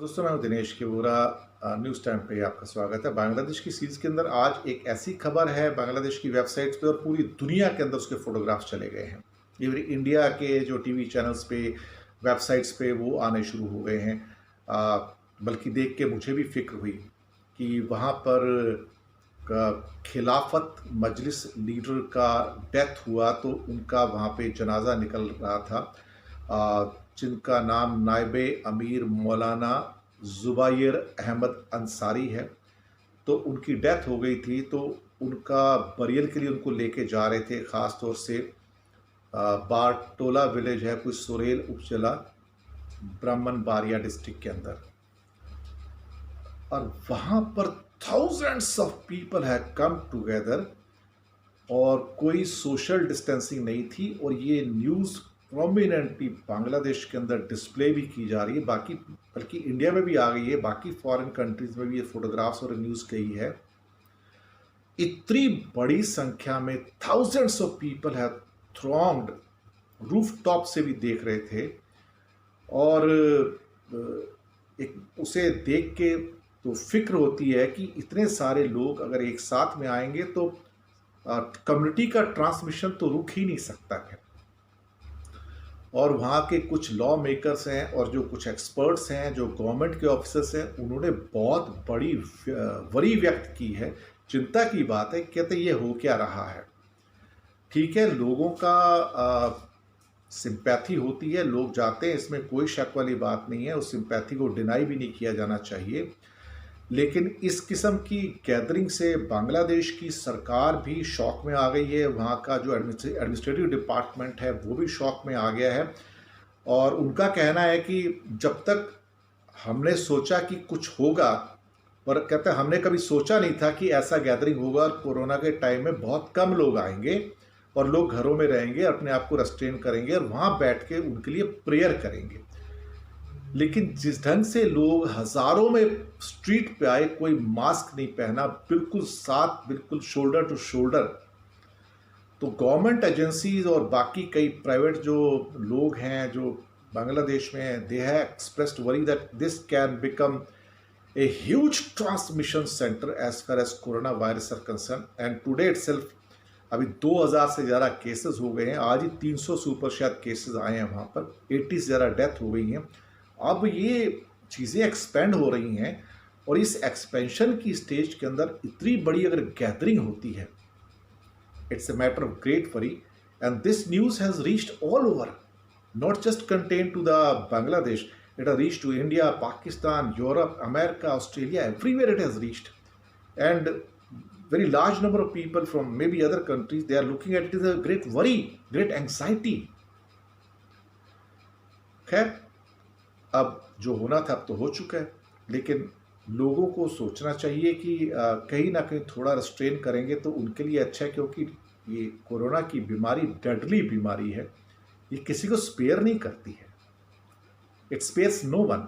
दोस्तों, मैं हूं दिनेश केवूरा। न्यूज़ टाइम पे आपका स्वागत है। बांग्लादेश की सीरीज़ के अंदर आज एक ऐसी खबर है, बांग्लादेश की वेबसाइट्स पे और पूरी दुनिया के अंदर उसके फोटोग्राफ्स चले गए हैं। इवन इंडिया के जो टीवी चैनल्स पे, वेबसाइट्स पे वो आने शुरू हो गए हैं। बल्कि देख के मुझे भी फिक्र हुई कि वहाँ पर खिलाफत मजलिस लीडर का डेथ हुआ तो उनका वहाँ पे जनाजा निकल रहा था, जिनका नाम नायबे अमीर मौलाना ज़ुबायर अहमद अंसारी है। तो उनकी डेथ हो गई थी, तो उनका बरियल के लिए उनको लेके जा रहे थे। ख़ास तौर से बारटोला विलेज है, कुछ सुरेल उपजिला ब्राह्मण बारिया डिस्ट्रिक्ट के अंदर, और वहाँ पर thousands of people have come together और कोई सोशल डिस्टेंसिंग नहीं थी। और ये न्यूज़ प्रोमिनेंटली बांग्लादेश के अंदर डिस्प्ले भी की जा रही है, बाकी बल्कि इंडिया में भी आ गई है, बाकी फॉरेन कंट्रीज में भी ये फोटोग्राफ्स और न्यूज़ गई है। इतनी बड़ी संख्या में thousands of people have thronged, roof top से भी देख रहे थे। और एक उसे देख के तो फिक्र होती है कि इतने सारे लोग अगर एक साथ में आएंगे तो कम्युनिटी का ट्रांसमिशन तो रुक ही नहीं सकता है। और वहाँ के कुछ लॉ मेकर्स हैं और जो कुछ एक्सपर्ट्स हैं, जो गवर्नमेंट के ऑफिसर्स हैं, उन्होंने बहुत बड़ी वरी व्यक्त की है। चिंता की बात है, कहते ये हो क्या रहा है। ठीक है, लोगों का सिंपैथी होती है, लोग जाते हैं, इसमें कोई शक वाली बात नहीं है, उस सिंपैथी को डिनाई भी नहीं किया जाना चाहिए। लेकिन इस किस्म की गैदरिंग से बांग्लादेश की सरकार भी शॉक में आ गई है, वहाँ का जो एडमिनिस्ट्रेटिव डिपार्टमेंट है वो भी शॉक में आ गया है। और उनका कहना है कि जब तक हमने सोचा कि कुछ होगा, पर कहते हैं हमने कभी सोचा नहीं था कि ऐसा गैदरिंग होगा और कोरोना के टाइम में बहुत कम लोग आएंगे और लोग घरों में रहेंगे, अपने आप को रेस्ट्रेन करेंगे और वहाँ बैठ के उनके लिए प्रेयर करेंगे। लेकिन जिस ढंग से लोग हजारों में स्ट्रीट पे आए, कोई मास्क नहीं पहना, बिल्कुल साथ, बिल्कुल शोल्डर टू शोल्डर। तो गवर्नमेंट एजेंसीज और बाकी कई प्राइवेट जो लोग हैं जो बांग्लादेश में, they have expressed worry that this can become a huge transmission centre as far as corona virus are concern. And today itself अभी 2000 से ज़्यादा केसेस हो गए हैं। आज ही 300 से ऊपर शायद केसेस आए हैं, वहाँ पर 80 से ज़्यादा डेथ हो गई हैं। अब ये चीज़ें एक्सपेंड हो रही हैं और इस एक्सपेंशन की स्टेज के अंदर इतनी बड़ी अगर गैदरिंग होती है, it's a matter of great worry. And this news has reached all over, not just contain to the Bangladesh, it has reached to India, Pakistan, Europe, America, Australia, everywhere it has reached. And very large number of people from maybe other countries, they are looking at it as a great worry, great anxiety. खैर, अब जो होना था अब तो हो चुका है, लेकिन लोगों को सोचना चाहिए कि कहीं ना कहीं थोड़ा रिस्ट्रेन करेंगे तो उनके लिए अच्छा है, क्योंकि ये कोरोना की बीमारी डेडली बीमारी है, ये किसी को स्पेयर नहीं करती है। It spares no one.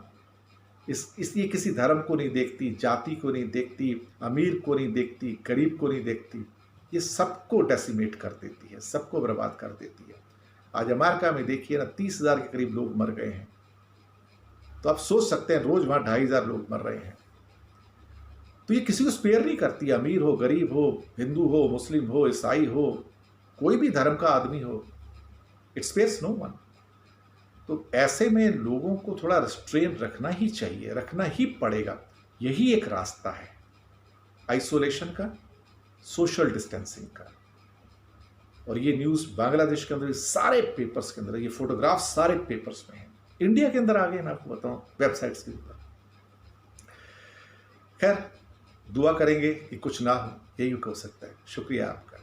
इसलिए किसी धर्म को नहीं देखती, जाति को नहीं देखती, अमीर को नहीं देखती, गरीब को नहीं देखती, ये सबको डेसिमेट कर देती है, सबको बर्बाद कर देती है। आज अमेरिका में देखिए ना, 30,000 के करीब लोग मर गए हैं। तो आप सोच सकते हैं रोज वहाँ 2,500 लोग मर रहे हैं। तो ये किसी को स्पेयर नहीं करती, अमीर हो, गरीब हो, हिंदू हो, मुस्लिम हो, ईसाई हो, कोई भी धर्म का आदमी हो, इट स्पेयर्स नो वन। तो ऐसे में लोगों को थोड़ा रिस्ट्रेन रखना ही चाहिए, रखना ही पड़ेगा। यही एक रास्ता है आइसोलेशन का, सोशल डिस्टेंसिंग का। और ये न्यूज़ बांग्लादेश के अंदर सारे पेपर्स के अंदर, ये फोटोग्राफ सारे पेपर्स में हैं। इंडिया के अंदर आ गए, मैं आपको बताऊं, वेबसाइट्स के ऊपर। खैर, दुआ करेंगे कि कुछ ना हो, यही हो सकता है। शुक्रिया आपका।